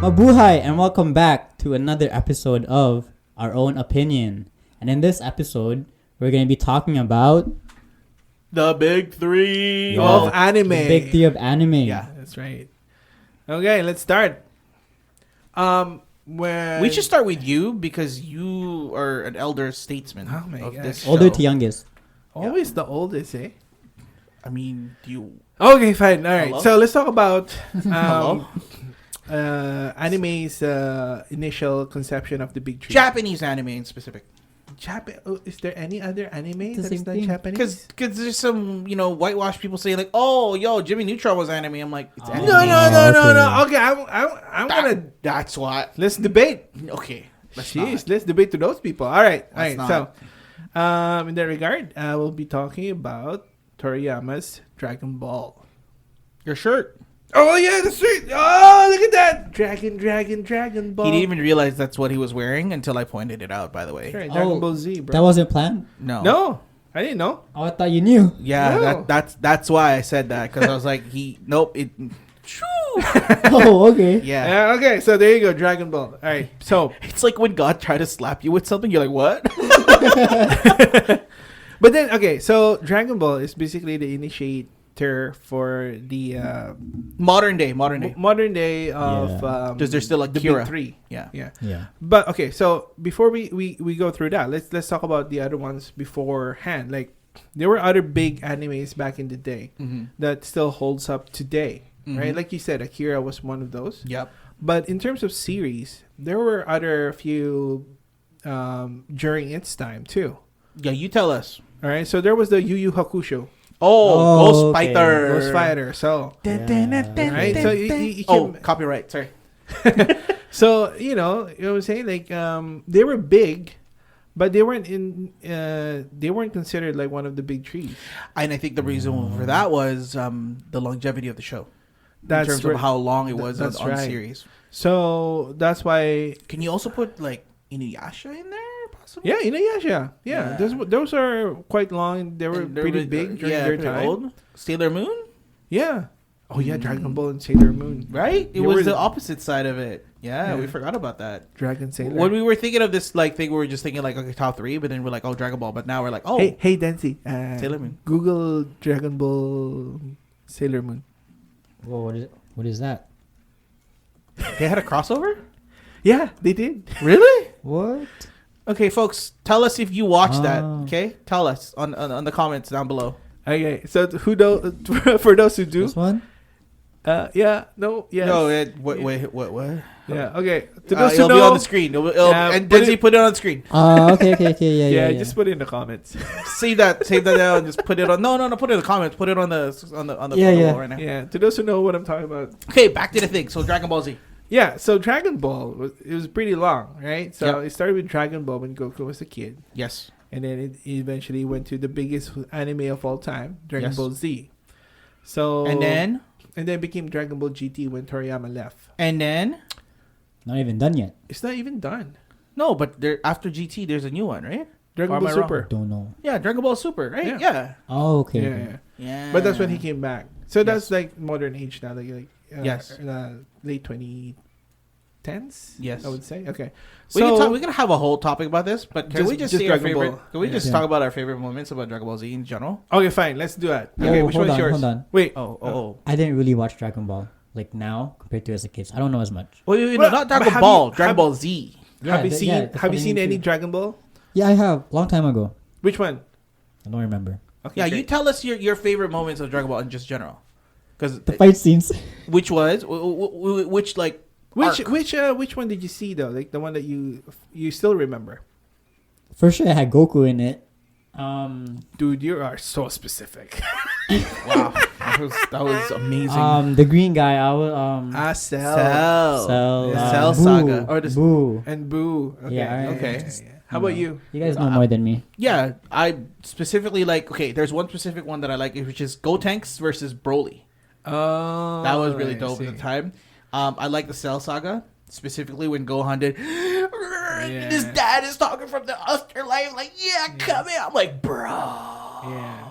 Mabuhay and welcome back to another episode of Our Own Opinion. And in this episode, we're going to be talking about the big three of anime. the big three of anime. Yeah, that's right. Okay, let's start. We should start with you because you are an elder statesman Oh my of gosh. this Older show. to youngest. Always the oldest, eh? I mean, do you... Okay, fine. All right. Hello? So let's talk about Hello? anime's initial conception of the big three. Japanese anime in specific. Is there any other anime The that's same not thing. Japanese? Because there's some, whitewash people say like, oh, yo, Jimmy Neutron was anime. I'm like, it's anime. No. Okay, I'm gonna. That's what. Let's debate. Okay. Let's debate to those people. All right. Let's So, in that regard, we'll be talking about Toriyama's Dragon Ball. Your shirt. Oh yeah, that's right. Oh, look at that! Dragon Ball. He didn't even realize that's what he was wearing until I pointed it out, by the way. That's right, Dragon Oh, Ball Z, bro. That wasn't planned? No, I didn't know. Oh, I thought you knew. Yeah, No. that's why I said that. Because I was like, Oh, okay. Yeah. Okay, so there you go, Dragon Ball. All right, so It's like when God tried to slap you with something, you're like, what? but then okay, so Dragon Ball is basically the initiator for the Modern day. modern day of Because there's still the Akira. big three. Yeah. Yeah. But okay, so before we go through that, let's talk about the other ones beforehand. Like there were other big animes back in the day Mm-hmm. that still holds up today, Mhm. right? Like you said, Akira was one of those. Yep. But in terms of series, there were other few during its time too. Yeah, you tell us. All right, so there was the Yu Yu Hakusho, Oh, Ghost okay. Fighter. Ghost Fighter. So Yeah. right, so you Oh, can, copyright. Sorry. so you know what I'm saying, like they were big, but they weren't considered like one of the big trees. And I think the reason for that was the longevity of the show. That's in terms right. of how long it was That's on right. series. So that's why, Can you also put like Inuyasha in there? Possibly. yeah, Inuyasha, Yeah. those are quite long. They were And they're pretty really- big during their pretty time. old. Sailor Moon, Yeah. Oh yeah, Dragon Ball and Sailor Moon. right? It You was were- the opposite side of it. Yeah, Yeah. we forgot about that. Dragon Sailor. When we were thinking of this like thing, we were just thinking like okay, top three, but then we're like, oh, Dragon Ball. But now we're like, oh, Hey Dancy, Sailor Moon. Google Dragon Ball Sailor Moon. Whoa, what is that? They had a crossover. Yeah, they did. Really? What? Okay, folks, tell us if you watched that. Oh. Okay, tell us on the comments down below. Okay, so for those who do, This one? yeah, no, yes, No, what? yeah, okay. To those It'll who be know, on the screen. Yeah, And put Desi it- put it on the screen. Okay, yeah. just put it in the comments. Save that down. Just put it on. No, put it in the comments. Put it on the Yeah, photo yeah. wall right now. Yeah, to those who know what I'm talking about. Okay, back to the thing. So Dragon Ball Z. Yeah, so Dragon Ball was pretty long, right? So Yep. it started with Dragon Ball when Goku was a kid, Yes. and then it eventually went to the biggest anime of all time, Dragon Yes. Ball Z. So And then it became Dragon Ball GT when Toriyama left. Not even done yet. It's not even done. no, but there after GT, there's a new one, right? Dragon Or am Ball I wrong? Super. Don't know. Yeah, Dragon Ball Super, right? Yeah. Yeah. Oh, okay. Yeah, okay. yeah. Yeah. But that's when he came back. So that's Yes. like modern age now, Yes. late 2010s. Yes. I would say. Okay, We're gonna have a whole topic about this, but can Just- we just just say our Dragon favorite? Ball. Can we just Yeah. talk about our favorite moments about Dragon Ball Z in general? okay, fine. Let's do that. Oh, Okay, which hold one's on, yours? hold on. Wait. Oh. I didn't really watch Dragon Ball like now compared to as a kid. So I don't know as much. Wait, Well, not but Dragon have Ball. you- Dragon have- Ball Z. Have you seen that's Have what you I seen mean any too. Dragon Ball? Yeah, I have. Long time ago. Which one? I don't remember. Okay, Yeah, you great. tell us your favorite moments of Dragon Ball in just general. Because The fight scenes. which was which like arc? Which one did you see though? Like the one that you still remember? For sure, I had Goku in it. Dude, you are so specific. Wow, that was amazing. The green guy. I was Cell Cell, Yeah. Cell Boo, Saga, or the Boo. and Boo. Okay. Yeah, okay. How about you? You guys know more than me. Yeah, I specifically like. Okay, there's one specific one that I like, which is Gotenks versus Broly. Oh, That was really I dope see. at the time. I like the Cell Saga, specifically when Gohan did. His dad is talking from the afterlife, like, yeah, come here. I'm like, bro. Yeah.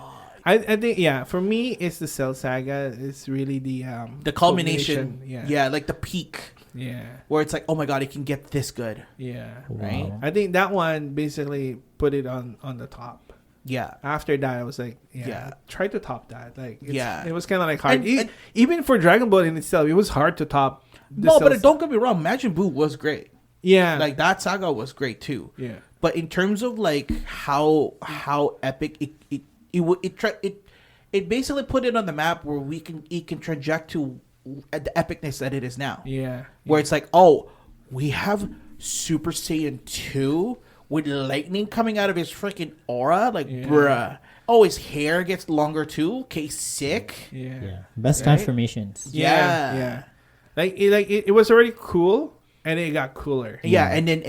I think for me it's the Cell Saga. It's really the The culmination. Yeah. Yeah, like the peak. Yeah. where it's like, oh my god, it can get this good. Yeah. Right? Wow. I think that one basically put it on the top. Yeah. After that, I was like, Yeah. try to top that. Like, Yeah. it was kind of like hard. And- Even for Dragon Ball in itself, it was hard to top. the No, but cells. don't get me wrong, Majin Buu was great. Yeah. Like that saga was great too. yeah. But in terms of like how epic it basically put it on the map where it can traject to the epicness that it is now. Yeah. Where it's like, oh, we have Super Saiyan 2 with lightning coming out of his freaking aura, like bruh. Oh, his hair gets longer too. Okay, sick. Yeah. Yeah. Best Right? transformations. Yeah. Yeah. It was already cool, and it got cooler. Yeah, and then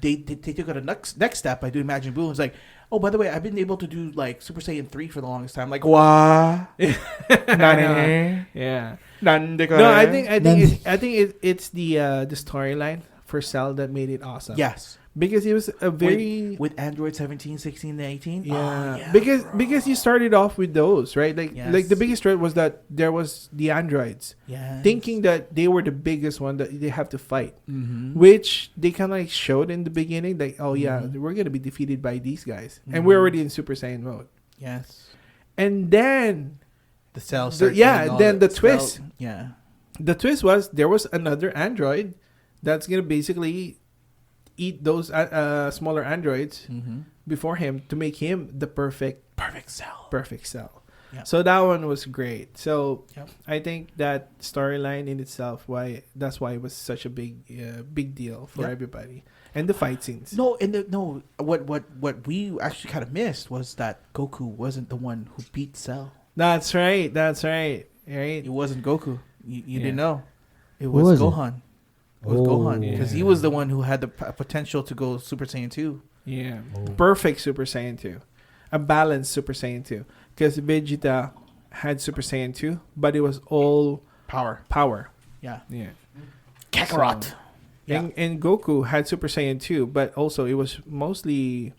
they took it a next step by doing Majin Buu. It's like, oh, by the way, I've been able to do like Super Saiyan 3 for the longest time. Like, what? Yeah. No, I think it's the storyline for Cell that made it awesome. Yes. Because it was a very with Android 17, 16, and 18. yeah. Oh, yeah, Because you started off with those, right? Like Yes. the biggest threat was that there was the androids, Yes. thinking that they were the biggest one that they have to fight, Mm-hmm. which they kind of like showed in the beginning, like, oh yeah, Mhm. we're gonna be defeated by these guys, and Mhm. we're already in Super Saiyan mode. Yes. And then The cell. then the twist. Yeah. The twist was there was another android that's gonna basically eat those smaller androids Mm-hmm. before him to make him the perfect Cell. cell. Yeah. So that one was great. So Yep. I think that storyline in itself, that's why it was such a big deal for Yep. everybody, and the fight scenes. What we actually kind of missed was that Goku wasn't the one who beat Cell. That's right. Right. It wasn't Goku. You Yeah. didn't know. It Who was was it? Gohan. It was Oh. Gohan because he Yeah. was the one who had the potential to go Super Saiyan 2. Yeah. Oh. Perfect Super Saiyan 2. A balanced Super Saiyan 2. Because Vegeta had Super Saiyan 2, but it was all power. Yeah. Yeah. Kakarot. So- Yeah. And Goku had Super Saiyan 2, but also it was mostly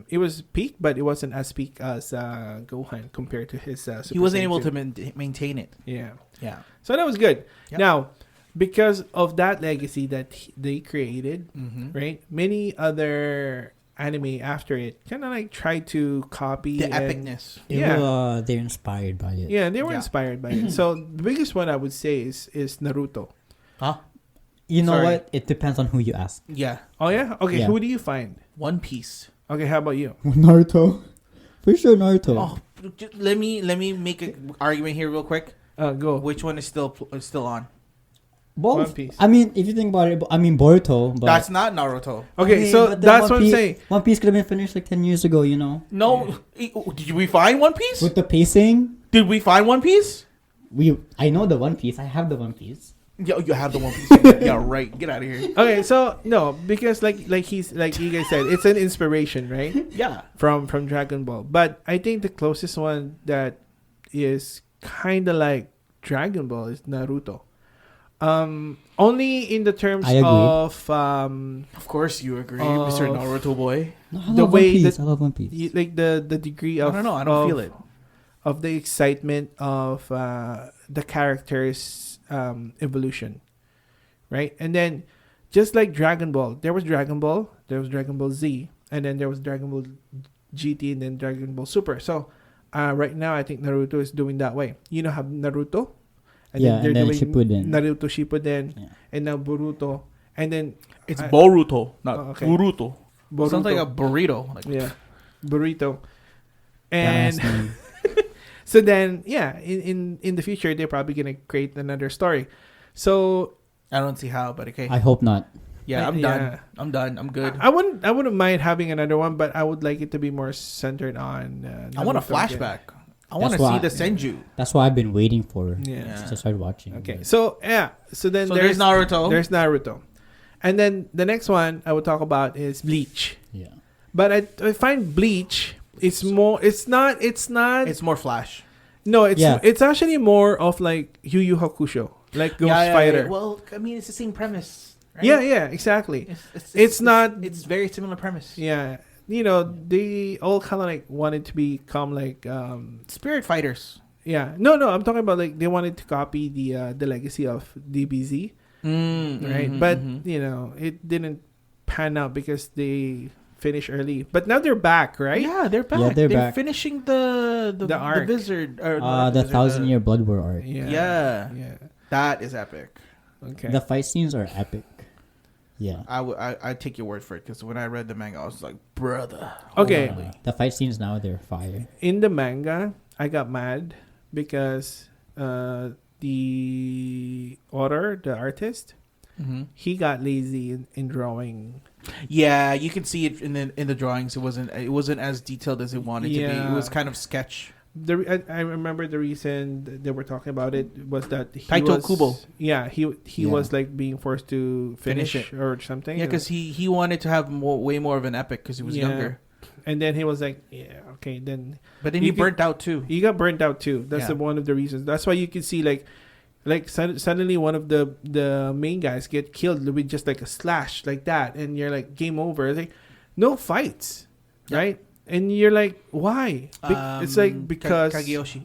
it was peak, but it wasn't as peak as Gohan compared to his Super He wasn't Saiyan able 2. to maintain it. Yeah. Yeah. So that was good. Yep. Now, because of that legacy that they created, Mm-hmm. right? Many other anime after it kind of like tried to copy The and- epicness. They're inspired by it. Yeah, they were Yeah. inspired by it. So the biggest one I would say is Naruto. Huh? You know Sorry. what? It depends on who you ask. Yeah. Oh yeah. Okay. Yeah. Who do you find? One Piece. Okay. How about you? Naruto. For sure, Naruto. Oh, let me make an argument here real quick. Go. Which one is still on? Both. One Piece. I mean, if you think about it, I mean Boruto. But That's not Naruto. Okay, Okay, so but then that's One what I'm Piece- saying. One Piece could have been finished like 10 years ago, you know? No, did we find One Piece? With the pacing, Did we find One Piece? I know the One Piece. I have the One Piece. Yeah, you have the One Piece. Yeah, right. Get out of here. Okay, so no, because like you guys said, it's an inspiration, right? Yeah. From Dragon Ball. But I think the closest one that is kind of like Dragon Ball is Naruto. Only in the terms I agree. of Of course you agree, Mr. Naruto boy. No, I The love way One Piece. that- I love One Piece. like the degree of I don't know. I don't feel it. of the excitement of the characters' evolution, right? And then just like Dragon Ball, there was Dragon Ball Z, and then there was Dragon Ball GT, and then Dragon Ball Super. So right now, I think Naruto is doing that way. You know, have Naruto, Yeah, and then Shippuden. Naruto Shippuden, Yeah. and now Boruto, and then It's I- Boruto, not Oh, okay. Boruto. Boruto. Sounds like a burrito. Like, yeah, burrito, and. That's me. So then, yeah, in the future, they're probably gonna create another story. So I don't see how, but okay. I hope not. Yeah, I'm Yeah. done. I'm good. I wouldn't mind having another one, but I would like it to be more centered on. I want a Naruto again. flashback. I want to That's see why- the Senju. That's why I've been waiting for Yeah. to start watching. Okay. But- So yeah. So then So there's Naruto. There's Naruto, and then the next one I would talk about is Bleach. Yeah. But I find Bleach. It's more. It's not. It's more Flash. No. It's Yeah. it's actually more of like Yu Yu Hakusho, like Ghost Fighter. Well, I mean, it's the same premise. Right? Yeah. Exactly. It's not- It's very similar premise. Yeah. You know, they all kind of like wanted to become like Spirit Fighters. yeah. No, I'm talking about like they wanted to copy the legacy of DBZ. right? But you know, it didn't pan out because they finished early. But now they're back, right? Yeah, they're back. Yeah, they're back. finishing the arc. the wizard or The 1,000-year Blood War arc. Yeah. yeah. That is epic. Okay. The fight scenes are epic. Yeah. I take your word for it because when I read the manga, I was like, brother. Okay. holy. The fight scenes now, they're fire. In the manga, I got mad because the author, the artist, he got lazy in drawing. Yeah, you can see it in the drawings. It wasn't as detailed as it wanted to be. It was kind of sketch. I remember the reason they were talking about it was that he Taito was, Kubo. Yeah, he was like being forced to finish Finish it or something. Yeah, because he wanted to have way more of an epic because he was younger. And then he was like, yeah, okay, then. But then he burnt out too. He got burnt out too. That's one of the reasons. That's why you can see like suddenly one of the main guys get killed with just like a slash like that, and you're like, game over. It's like, no fights, right? And you're like, why? It's like because Kageyoshi,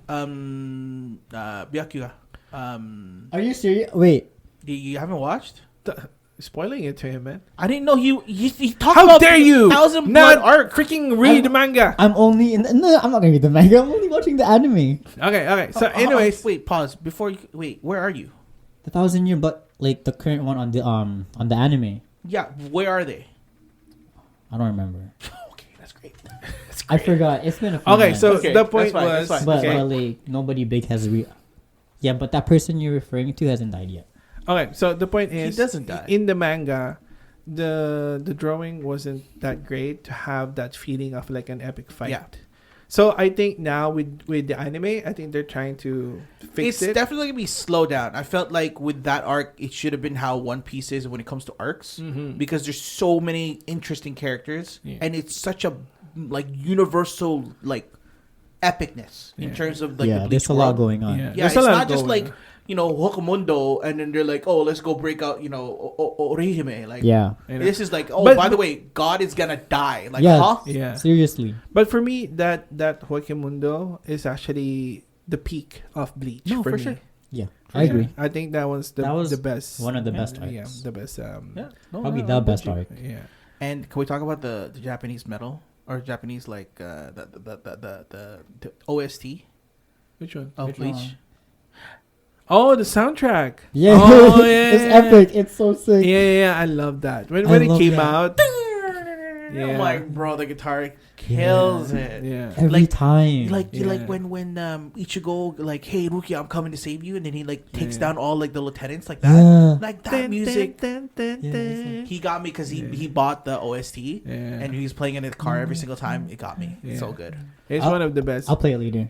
Byakuya. Are you serious? Wait. You haven't watched? Spoiling it to him, man. I didn't know he talked How about dare you 1,000 not blood arc. freaking read the manga? I'm only no, I'm not gonna read the manga. I'm only watching the anime. Okay. So, anyways, wait, pause before you wait. Where are you? The 1,000-year, but like the current one on the anime. Yeah, where are they? I don't remember. Okay, that's great. I forgot. It's been a few okay. months. So Okay, the that's point fine, was, that's fine. But okay. like nobody big has Yeah, but that person you're referring to hasn't died yet. Okay, so the point is, He doesn't die. In the manga, the drawing wasn't that great to have that feeling of like an epic fight. Yeah. So I think now with the anime, I think they're trying to fix It's it. definitely gonna be slowed down. I felt like with that arc, it should have been how One Piece is when it comes to arcs, because there's so many interesting characters, and it's such a like universal like epicness in terms of like the Bleach there's a lot world. going on. Yeah. Yeah, There's it's a lot not just going like Hokumundo, and then they're like, oh, let's go break out Orihime. Like, Yeah. this is like, oh, But- by the way, God is gonna die. Like, Yeah. huh? Yeah. Seriously. But for me, that Huequemundo is actually the peak of Bleach. No, for me. sure. Yeah, I agree. I think that was That was the best. one of the best Yeah, arcs. the best. Probably the best arc. Yeah. And can we talk about the Japanese metal or Japanese like the OST Which one? of Which Bleach? one? Oh, the soundtrack. Yeah, Oh, yeah, it's yeah. epic. It's so sick. Yeah, I love that. When I it love came that. out. I'm like, bro, the guitar kills it. Yeah. Every Like- time. Like you like Yeah. when Ichigo like, hey Ruki, I'm coming to save you, and then he like takes Yeah. down all like the lieutenants like that. Yeah. Like that music. Yeah, He got me because he bought the OST Yeah. and he's playing in his car every single time. It got me. It's Yeah. so good. It's I'll- one of the best. I'll play it later.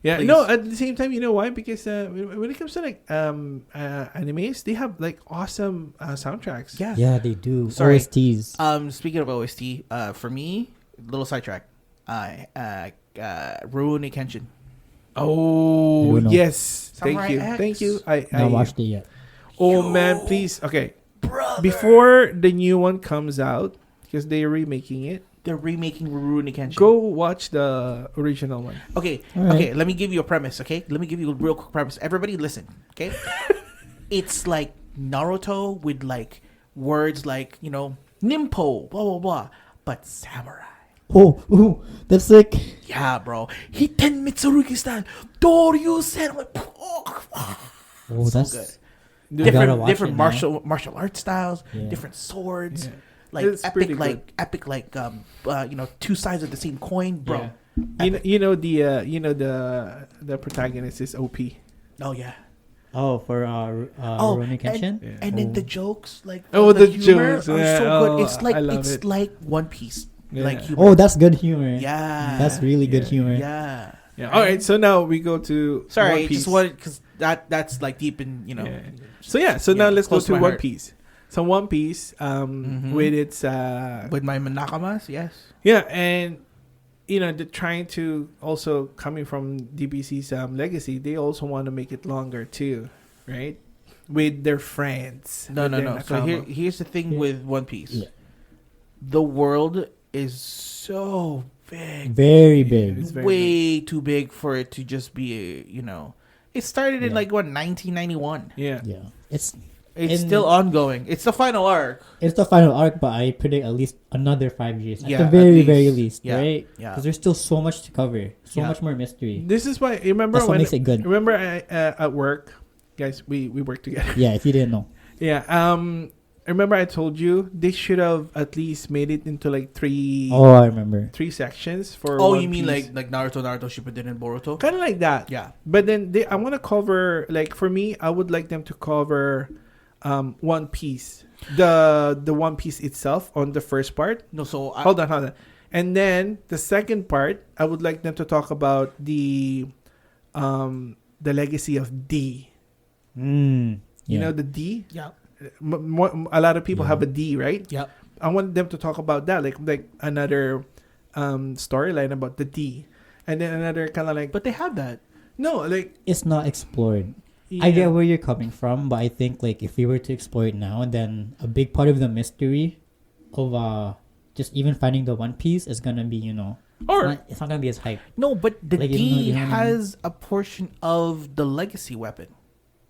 Yeah, Please. no. At the same time, you know why? Because when it comes to like animes, they have like awesome soundtracks. Yeah. Yeah, they do. Sorry. OSTs. Speaking of OST, for me, little sidetrack. Rurouni Kenshin. Oh I don't know. yes, Samurai thank you, X. thank you. I Not watched it yet. Oh man, please. Okay, Brother. before the new one comes out, because they're remaking it, They're remaking Rurouni Kenshin. go watch the original one. Okay, All right. okay. Let me give you a premise. Okay, let me give you a real quick premise. Everybody, listen. Okay, it's like Naruto with like words like Nimpo, blah blah blah, but samurai. Oh, that's sick. Yeah, bro. Hiten Mitsurugi style. Doryu sen. I'm like, Oh, that's good. I gotta watch Different it now. martial art styles, Yeah. different swords, Yeah. like It's pretty epic like two sides of the same coin, bro. Yeah. You know the protagonist is OP. Oh yeah. Oh, for Rurouni Kenshin. Yeah. And then Oh. the jokes, like Oh, the humor jokes, are yeah. so Oh, good. It's like I love it. One Piece, Yeah. like humor. Oh, that's good humor. Yeah, That's really good humor. Yeah. Yeah. All right. So now we go to Sorry, One Piece. just wanted because that's like deep in Yeah. So yeah. So Yeah, now let's go close to to my One heart. Piece. So One Piece, with its with my Nakamas, yes. yeah, and they're trying to also coming from DBC's legacy. They also want to make it longer too, right? With their friends. No. with their So nakama. here's the thing Yeah. with One Piece. Yeah. The world is so big, Very big. It's very way too big for it to just be It started in Yeah. like 1991. Yeah. Yeah. It's It's In- still ongoing. It's the final arc. It's the final arc, but I predict at least another 5 years. At Yeah, the at very, least. very least, Yeah, right? yeah. Because there's still so much to cover. So Yeah. much more mystery. This is why. Remember That's what when? makes it good. Remember at work, guys. We work together. Yeah, if you didn't know. Yeah. Remember I told you they should have at least made it into like three Oh, I remember. sections for. Oh, One you mean Piece. like Naruto, Shippuden, and Boruto? Kind of like that. Yeah. But then I want to cover, like, for me, I would like them to cover One Piece, the One Piece itself on the first part. No, so Hold on. And then the second part, I would like them to talk about the legacy of D. Mm, You yeah. know the D. yeah, A lot of people Yeah. have a D, right? yeah. I want them to talk about that, like another storyline about the D, and then another kind of like. But they have that. No, like It's not explored. yeah. I get where you're coming from, but I think like if we were to explore it now, then a big part of the mystery of just even finding the One Piece is gonna be, Or it's not gonna be as hype. no, but the Like, D you know what I mean? has a portion of the legacy weapon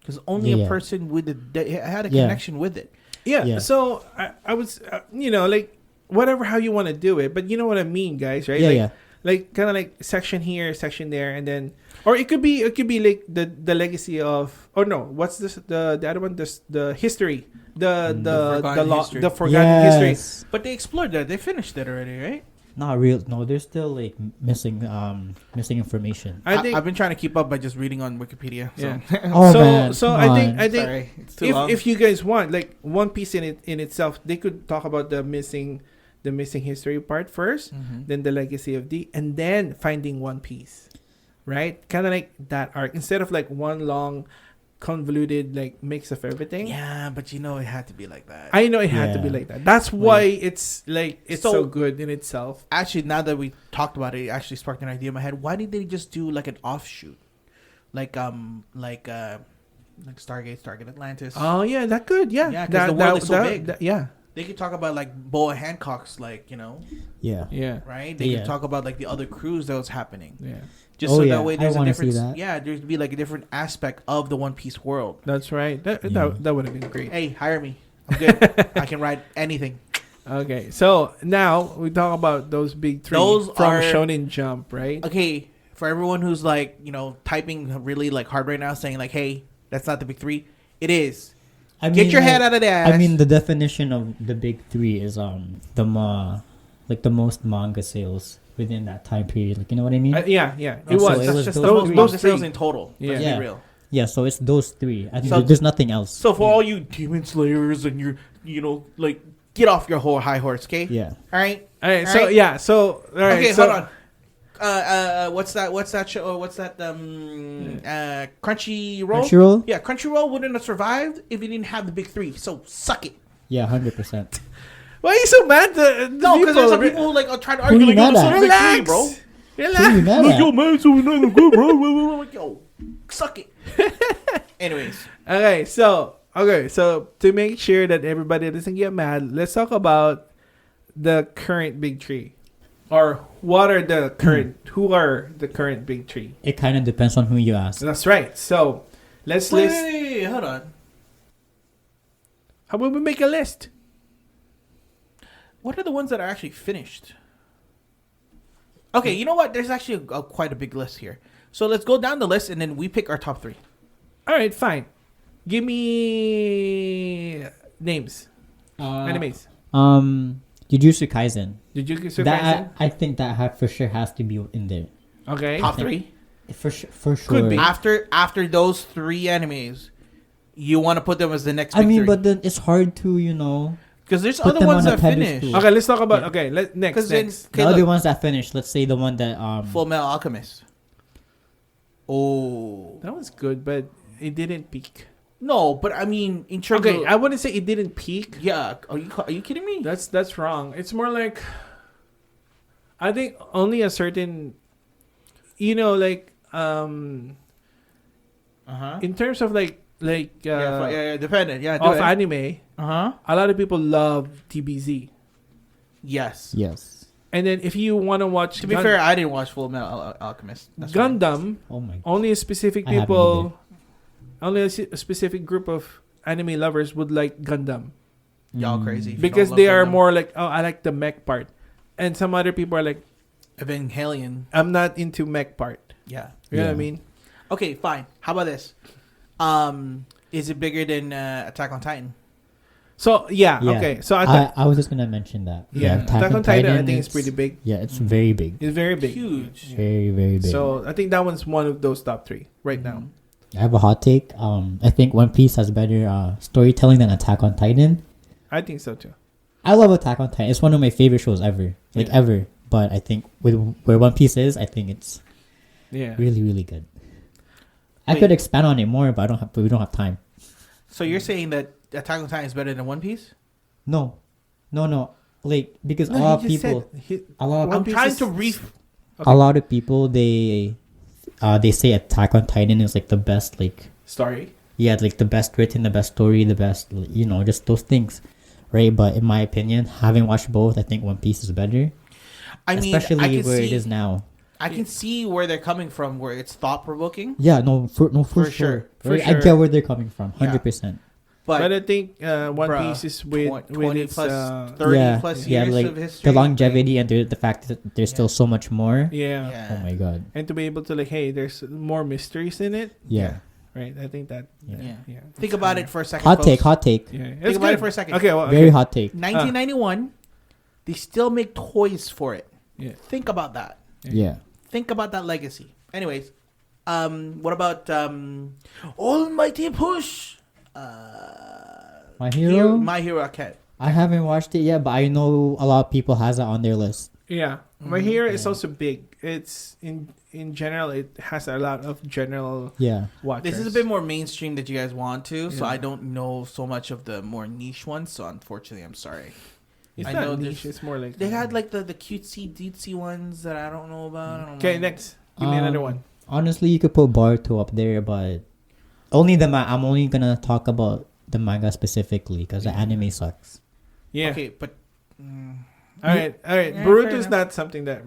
because only Yeah. a person with had a Yeah. connection with it. Yeah. Yeah. So I was, like whatever how you want to do it, but you know what I mean, guys, right? Yeah, like, yeah. Like kind of like section here, section there, and then, or it could be like the legacy of, or no, what's this the other one? The history, the forgotten law, history. the forgotten history. Yes. But they explored that. They finished it already, right? Not real. No, there's still like missing information. I think I've been trying to keep up by just reading on Wikipedia. So. Yeah. Oh so man. so come I think on. I think Sorry, it's too long. if you guys want like One Piece in itself, they could talk about the missing history part first, Mhm. then the legacy of D, and then finding One Piece, right? Kind of like that arc instead of like one long convoluted like mix of everything. Yeah, but it had to be like that. I know it had to be Yeah. like that. That's why it's like it's so, So- good in itself. Actually, now that we talked about it, it actually sparked an idea in my head. Why did they just do like an offshoot, like Stargate Atlantis? Oh yeah, that good. Yeah, Yeah, 'cause the world is so big. yeah, They could talk about like Boa Hancock's, Yeah. yeah, right? They Yeah. could talk about like the other crews that was happening. yeah. Just Oh, so yeah. that way I there's a wanna see different. that. Yeah, there's be like a different aspect of the One Piece world. That's right. That Yeah. that would have been great. Hey, hire me. I'm good. I can write anything. Okay, so now we talk about those big three Those from are- Shonen Jump, right? Okay, for everyone who's like typing really like hard right now, saying like, "Hey, that's not the big three." It is. I Get your like, head out of there. I mean, the definition of the big three is the most manga sales within that time period. Like, you know what I mean? Yeah, So it was. it that's was just those the most three. manga sales three. in total. Yeah. Let's Yeah. be real. Yeah, so it's those three. I think So- there's nothing else. So for all you demon slayers and like get off your whole high horse, okay? Yeah. All right. All right, All so right. yeah, so all right, Okay, so, hold on. What's that show? What's that? Crunchyroll. Crunchyroll? Yeah, Crunchyroll wouldn't have survived if it didn't have the big three. So suck it. Yeah, 100%. Why are you so mad? The No, because there's some re- people who like are trying to Who argue you like mad it's at? the big three, bro. Relax. Who you Relax. mad Like, at? yo, man, so we're not good, bro. Like, yo, suck it. Anyways, Okay, so to make sure that everybody doesn't get mad, let's talk about the current big three, or what are the current? Who are the current big three? It kind of depends on who you ask. That's right. So let's list. wait, hold on. How about we make a list? What are the ones that are actually finished? Okay, you know what? There's actually quite a big list here. So let's go down the list and then we pick our top three. All right, fine. Give me names, animes. Jujutsu Kaisen. Did you get That I think that for sure has to be in there. Okay. Top three. For sure. Could be. After those three animes, you want to put them as the next. I big mean, three. but then it's hard to, because there's put other them ones on a that pedestal. finish. Okay, let's talk about. Yeah. Okay, next. Because Next. the other ones that finished. Let's say the one that Full Metal Alchemist. Oh That was good, but it didn't peak. no, but I mean, in terms Okay, of I wouldn't say it didn't peak. yeah, are you kidding me? That's wrong. It's more like I think only a certain, like in terms of like dependent. Yeah, do of it. anime, Uh-huh. a lot of people love TBZ. Yes. yes. And then if you want to watch, To be fair, I didn't watch Full Metal Alchemist. That's fine. Gundam, Oh my. only a specific I haven't people, only a specific group of anime lovers would like Gundam Y'all crazy. If you because don't they love are Gundam. more like, oh, I like the mech part, and some other people are like, Evangelion. I'm not into mech part. Yeah. You know what I Yeah. mean? Okay, fine. How about this? Is it bigger than Attack on Titan? So yeah, Yeah. okay. So I thought, I was just gonna mention that. yeah, Attack on Titan, I think it's pretty big. Yeah, it's very big. It's very big. Huge. Yeah. Very, very big. So I think that one's one of those top 3 right now. Mm-hmm. I have a hot take. I think One Piece has better storytelling than Attack on Titan. I think so too. I love Attack on Titan. It's one of my favorite shows ever. Like Yeah. ever. But I think with where One Piece is, I think it's Yeah. really, really good. I Wait. could expand on it more, but we don't have time. So you're saying that Attack on Titan is better than One Piece? No. Like because No, a lot he of just people said he- a lot One I'm Piece trying is- to re. Okay. a lot of people they say Attack on Titan is like the best, like story. yeah, like the best written, the best story, the best, just those things, right? But in my opinion, having watched both, I think One Piece is better, I mean, especially I can where see, it is now. I can see where they're coming from, where it's thought provoking. Yeah, for For sure. sure. For Right? I sure. get where they're coming from, Yeah. 100%. But But I think One bruh, Piece is with 20 its plus 30 Yeah, plus yeah, years like of history. the longevity and the fact that there's still so much more. yeah. Yeah. Oh my god. And to be able to like, hey, there's more mysteries in it, Yeah. right? I think that Yeah. Think about it for a second. Hot folks. take. Yeah, Think about it for a second. Okay, well, Very okay. hot take. 1991, they still make toys for it. Yeah. Think about that. Yeah. Think about that legacy. Anyways, what about Almighty Push? My Hero? My Hero Academia. I haven't watched it yet, but I know a lot of people has it on their list. Yeah, My Hero is Yeah. also big. It's in general, it has a lot of general Yeah. watchers. This is a bit more mainstream that you guys want to, so Yeah. I don't know so much of the more niche ones. So unfortunately, I'm sorry. It's I not know niche. there's- It's more like They had like the cutesy deetsy ones that I don't know about. I don't Okay, know. next. Give me another one. Honestly, you could put Boruto up there, but only I'm only gonna talk about the manga specifically because the anime sucks. Yeah. Okay, but All right. Yeah, Boruto fair is not something that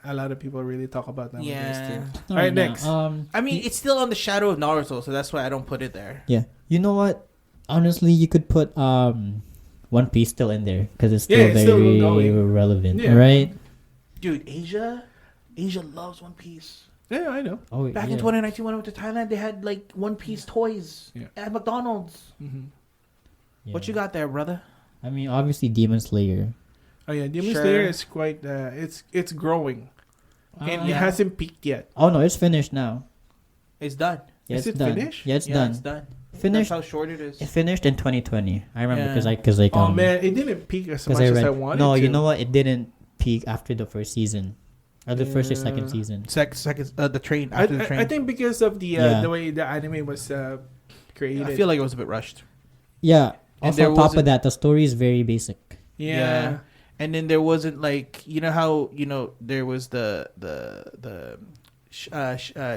a lot of people really talk about nowadays. yeah. Too. Alright, next. I mean, it's still on the shadow of Naruto, so that's why I don't put it there. Yeah. You know what? Honestly, you could put One Piece still in there because it's still Yeah, it's still very going. relevant, Yeah. right? Dude, Asia loves One Piece. Yeah, I know. Oh, Back in 2019, when I went to Thailand, they had like One Piece toys Yeah. at McDonald's. What you got there, brother? I mean, obviously, Demon Slayer. Oh yeah, Demon Sure. Slayer is quite. It's growing, and it Yeah. hasn't peaked yet. Oh no, it's finished now. It's done. Yeah, Is it's it done. finished? Yeah, it's Yeah, done. it's done. Finished. That's how short it is. It finished in 2020. I remember Yeah. because Oh man, it didn't peak as much I as read. I wanted. No, to. you know what? It didn't peak after the first season, or the first or second Yeah. season. Second, the train I, after the train. I think because of the Yeah. the way the anime was created. I feel like it was a bit rushed. Yeah. And Also, there on top wasn't- of that, the story is very basic. yeah. And then there wasn't like how there was the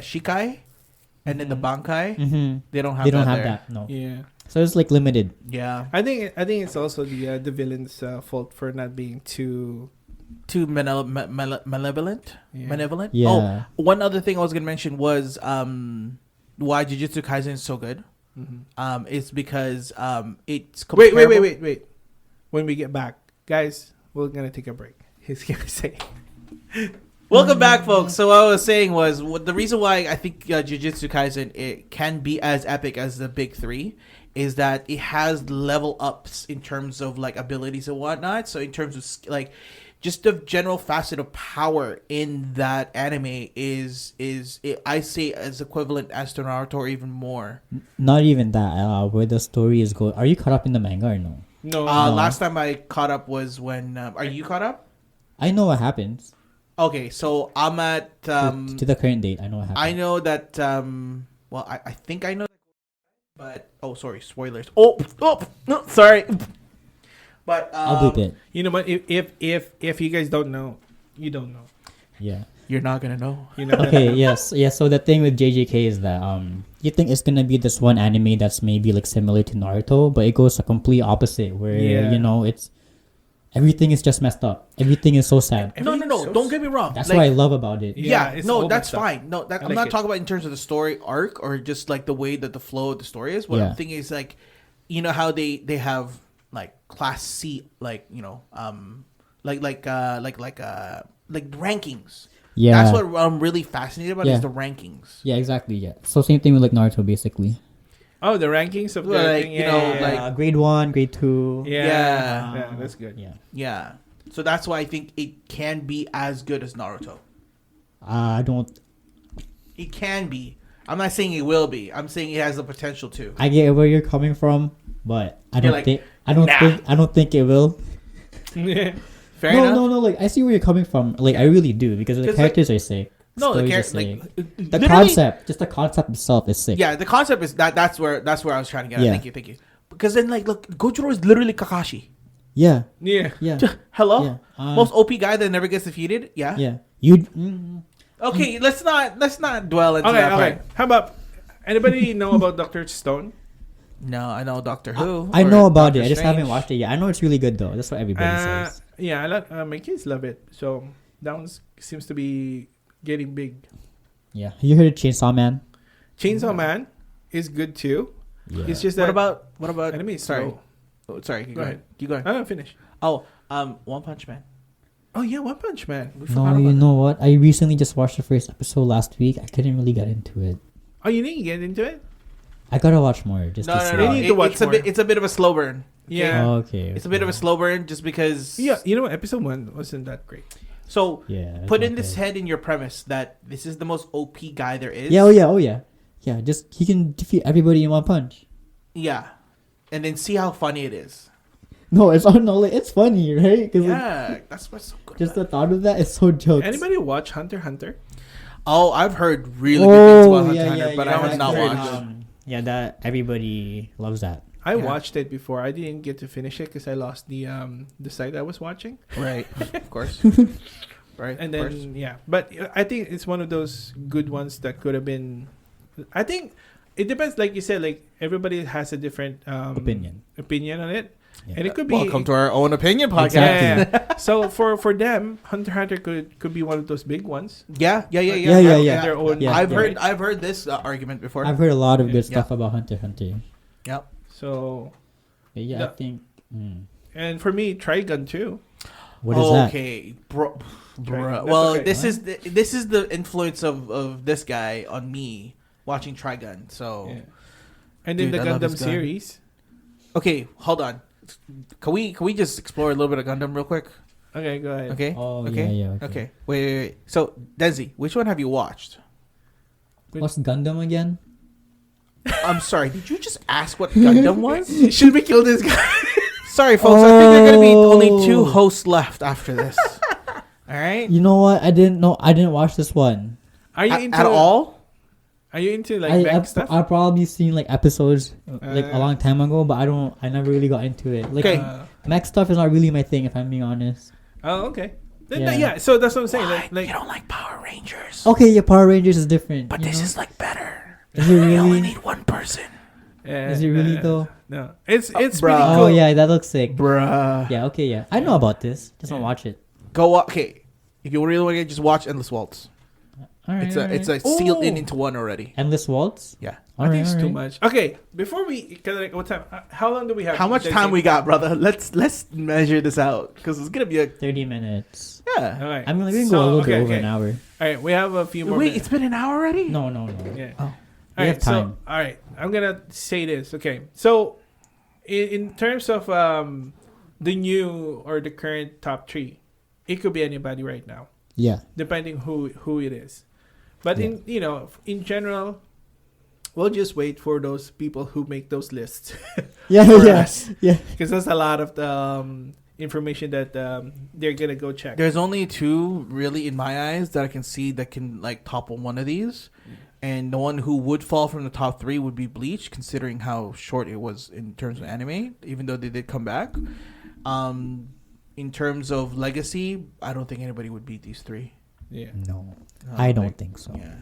shikai, and then the bankai. Mm-hmm. They don't have. They don't that have there. that. No. Yeah. So it's like limited. Yeah. I think it's also the villain's fault for not being too. Too malevolent. Yeah. Malevolent. Yeah. Oh, one other thing I was gonna mention was why Jujutsu Kaisen is so good. Mhm. It's because it's Wait. comparable- When we get back, guys, we're gonna take a break. He's gonna say. Welcome back, folks. So what I was saying was the reason why I think Jujutsu Kaisen it can be as epic as the big three is that it has level ups in terms of like abilities and whatnot. So in terms of like just the general facet of power in that anime is I say as equivalent as to Naruto or even more. Not even that. Where the story is going. Are you caught up in the manga or no? No. No. Last time I caught up was when are you caught up? I know what happens. Okay, so I'm at To the current date, I know what happens. I know that well I think I know but sorry, spoilers. Oh no, sorry. But I'll do it. You know what? If you guys don't know, you don't know. Yeah. you're not gonna know. You know. Okay. Yes. Yeah. So the thing with JJK is that you think it's gonna be this one anime that's maybe like similar to Naruto, but it goes the complete opposite. Where Yeah. it's everything is just messed up. Everything is so sad. No. Don't get me wrong. That's Like, what I love about it. Yeah, Yeah, it's no, all that's messed up. fine. No, I I'm like not it. talking about in terms of the story arc or just like the way that the flow of the story is. What Yeah. I'm thinking is like you know how they have like class C, like like rankings. Yeah. That's what I'm really fascinated about Yeah. is the rankings. Yeah, exactly. Yeah. So same thing with like Naruto, basically. Oh, the rankings of the Like, thing. you know, yeah, like- grade 1, grade 2. yeah, Yeah. yeah, that's good. Yeah. Yeah. So that's why I think it can be as good as Naruto. I don't. It can be. I'm not saying it will be. I'm saying it has the potential to. I get where you're coming from, but I don't like, think. nah. I don't think it will. Fair no, enough. no. Like I see where you're coming from. Like I really do because the 'Cause, characters are sick. No, the Stories are character, sick. like The literally- concept, just the concept itself is sick. Yeah, the concept is that's where I was trying to get. At. Yeah. Thank you. Because then, like, look, Gojiro is literally Kakashi. Yeah. Yeah. Yeah. Hello, Yeah. most OP guy that never gets defeated. Yeah. Yeah. You. Okay, let's not dwell into Okay, that okay. part. How about anybody know about Doctor Stone? No, I know Doctor Who. I or know about Doctor it. I just haven't Strange. watched it yet. I know it's really good though. That's what everybody says. Yeah, my kids love it. So that one seems to be getting big. Yeah. You heard of Chainsaw Man? Chainsaw Man is good too. Yeah. It's just that What about enemy is Sorry, slow. oh, sorry. Go Go ahead. ahead. You go ahead. Oh, finish. Oh, One Punch Man. Oh yeah, One Punch Man. We No, forgot you about know what? I recently just watched the first episode last week. I couldn't really get into it. Oh, you didn't get into it? I gotta watch more just No, to no, see. no. You need to watch It's a more. bit. It's a bit of a slow burn. Yeah. Oh, okay. It's a bit of a slow burn just because. Yeah, you know what? Episode 1 wasn't that great. So Yeah. it's put not in this bad. head in your premise that this is the most OP guy there is. Yeah. Oh yeah. Oh yeah. Yeah. Just he can defeat everybody in one punch. Yeah. And then see how funny it is. No, it's it's funny, right? 'Cause, like, Yeah, that's what's so good. just about the thought of that is so jokes. Anybody watch Hunter x Hunter? it. Oh, I've heard really good things about Hunter x Hunter, but I have yeah, not I've heard, watched. Yeah, that everybody loves that. I Yeah. watched it before. I didn't get to finish it because I lost the site I was watching. Right, of course. Right, And of course. then yeah, but I think it's one of those good ones that could have been. I think it depends. Like you said, like everybody has a different opinion on it, Yeah. and it could be. Welcome to our own opinion podcast. Exactly. Yeah. So for them, Hunter x Hunter could be one of those big ones. Yeah. Yeah. Their own. Yeah. I've heard this argument before. I've heard a lot of good Yeah. stuff about Hunter x Hunter. Yep. So But yeah, I Yeah. think. and for me, Trigun too. What is that? Okay, bro. Trigun. Well, That's okay. this is the influence of this guy on me watching Trigun. So Yeah. And then Dude, the I love Gundam this gun. series. okay, hold on. Can we just explore a little bit of Gundam real quick? Okay, go ahead. Okay. Oh okay. yeah. Okay. Wait. So Desi, which one have you watched? What's Gundam again? I'm sorry. Did you just ask what Gundam was? Should we kill this guy? Sorry, folks. I think there are gonna be only Oh. 2 hosts left after this. All right. You know what? I didn't know. I didn't watch this one. Are you into At all? Are you into like mech stuff? I've probably seen like episodes like a Uh, long time ago, but I never really got into it. Like Okay. mech stuff is not really my thing, if I'm being honest. Oh, okay. Then, Yeah. yeah. So that's what I'm saying. Why? Like, You don't like Power Rangers, Okay, yeah, Power Rangers is different. but you this know? is like better. Is it We only really? need one person. Is it really though? No, it's bruh. pretty Oh cool. yeah, that looks sick. Bruh. Yeah, okay, yeah. I know about this. Just don't Yeah. watch it. Okay. If you really want to just watch Endless Waltz. All right. It's a Ooh. sealed into one already. Endless Waltz. Yeah. I think it's too much. Okay, before we, cause like, what time? How long do we have? How much time we got, brother? Let's measure this out because it's gonna be a 30 minutes. yeah. All right. I mean, like, we can go a little bit okay, over okay. an hour. All right, we have a few more. Wait, minutes. it's been an hour already. No. Yeah. Oh. All We right. have time. So, all right, I'm gonna say this. Okay. So, in terms of the new or the current top 3, it could be anybody right now, Yeah. depending who it is. But Yeah. in general, we'll just wait for those people who make those lists, Yeah, For yeah, us. yeah. because there's a lot of information that they're gonna go check. There's only 2 really in my eyes that I can see that can like topple one of these, and the one who would fall from the top 3 would be Bleach, considering how short it was in terms of anime. Even though they did come back, in terms of legacy, I don't think anybody would beat these 3. Yeah. No, I don't think so. Yeah.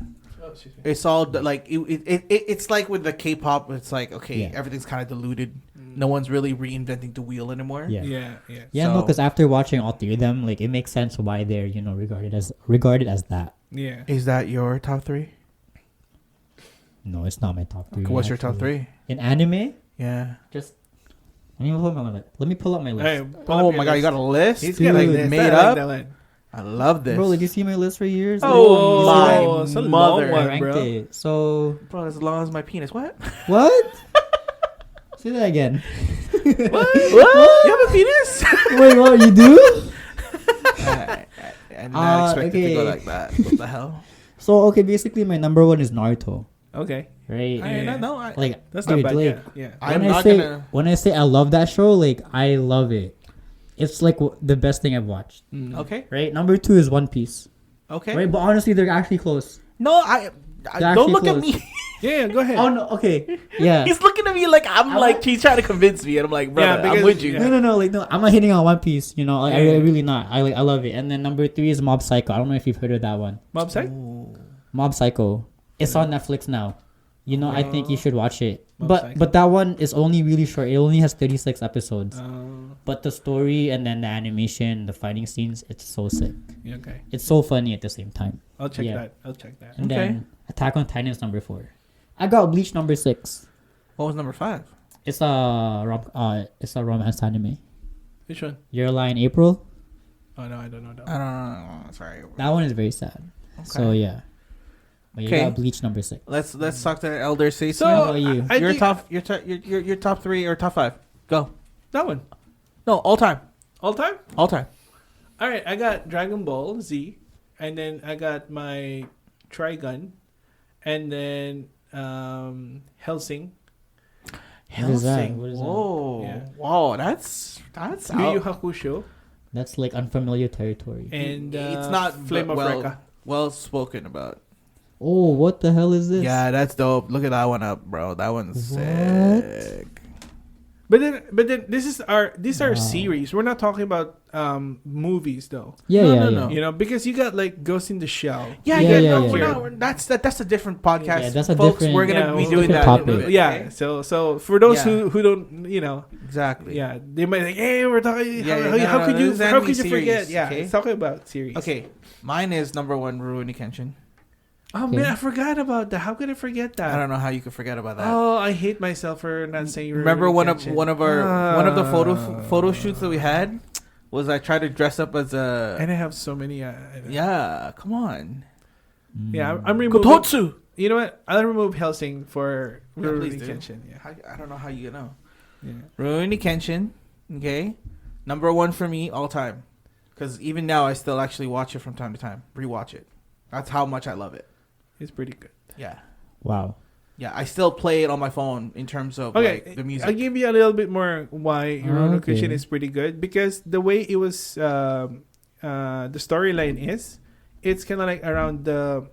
Oh, excuse me. It's all like it's like with the K-pop. It's like okay, Yeah. everything's kind of diluted. No one's really reinventing the wheel anymore. Yeah. Yeah. Yeah, no, So- because after watching all 3 of them, like it makes sense why they're regarded as that. Yeah. Is that your top 3? No, it's not my top 3. What's your top actually. 3? In anime? Yeah. Just let me pull up my list. Hey, pull up Oh your my god, you list. got a list? He's Dude, got like this. made I like up? that one. I love this. Bro, did you see my list for years? Oh Like, my it's a long mother. I one, ranked bro. it. So Bro, as long as my penis. What? what? Say that again. What? You have a penis? Wait, what you do? I did not expect it to go okay. like that. What the hell? So okay, basically my number one is Naruto, Okay. right? Like That's dude, not bad. like Yeah. I'm when I not say gonna. when I say I love that show, like I love it. It's like the best thing I've watched. Okay. Right. Number 2 is One Piece. Okay. Right, but honestly, they're actually close. No, I They're don't actually look at close. me. Yeah, go ahead. Oh no. Okay. Yeah. He's looking at me like I'm like he's trying to convince me, and I'm like, brother, because- I'm with you. yeah. No. Like no, I'm not hitting on One Piece. You know, like, Yeah. I really not. I love it. And then number 3 is Mob Psycho. I don't know if you've heard of that one. Mob Psych? Mob Psycho. It's on Netflix now. You know, I think you should watch it. Mob Psycho. But that one is only really short. It only has 36 episodes. But the story and then the animation, the fighting scenes, it's so sick. Okay. It's so funny at the same time. I'll check Yeah. that. I'll check that. And Okay. then Attack on Titan is number 4. I got Bleach number 6. What was number 5? It's a romance anime. Which one? Your Lie in April. Oh no, I don't know that. I don't know. Sorry. That one is very sad. So yeah. But you Okay. got Bleach number 6. Let's talk to the elder statesman. So How about you? I your think your top 3 or top 5. Go. that one No, all time. all time. All time. All right, I got Dragon Ball Z, and then I got my Trigun, and then Helsing. What is that? Helsing. What is that? Whoa. Yeah. Wow, that's Yu Yu out. Hakusho, That's like unfamiliar territory. and It's not Flame of well, Recca. well spoken about. Oh, what the hell is this? Yeah, that's dope. Look at that one up, bro. That one's What? sick. But then these are Wow. series. We're not talking about movies though. Yeah, No, yeah, no, yeah. no. You know, because you got like Ghost in the Shell. Yeah, Yeah, yeah, yeah, no, yeah. we're not. That's a different podcast. Yeah, that's a folks. different- We're gonna Yeah, be we'll- doing that. different in a topic. bit, Yeah. okay? So for those Yeah. who don't, you know, Exactly. yeah, they might think, hey, we're talking. Yeah, how, yeah, how no, could no, you this is how anime could you forget? series, Yeah, okay? it's talking about series. Okay, mine is number 1, Rurouni Kenshin. Oh Okay. man, I forgot about that. How could I forget that? I don't know how you could forget about that. Oh, I hate myself for not saying. Remember Rurouni one Kenshin. of the photo shoots that we had was I tried to dress up as And a I have so many. yeah. Come on, Yeah, I'm removing. Kototsu. You know what? I'll remove Helsing for Yeah, Rurouni please do. Kenshin. Yeah. I don't know how you know. Yeah. Rurouni Kenshin. Okay, number 1 for me all time. Because even now I still actually watch it from time to time. Rewatch it. That's how much I love it. It's pretty good. Yeah. Wow. Yeah, I still play it on my phone in terms of Okay, like, the music. I'll give you a little bit more why Rurouni Okay. Kenshin is pretty good because the way it was, the storyline is, it's kind of like around the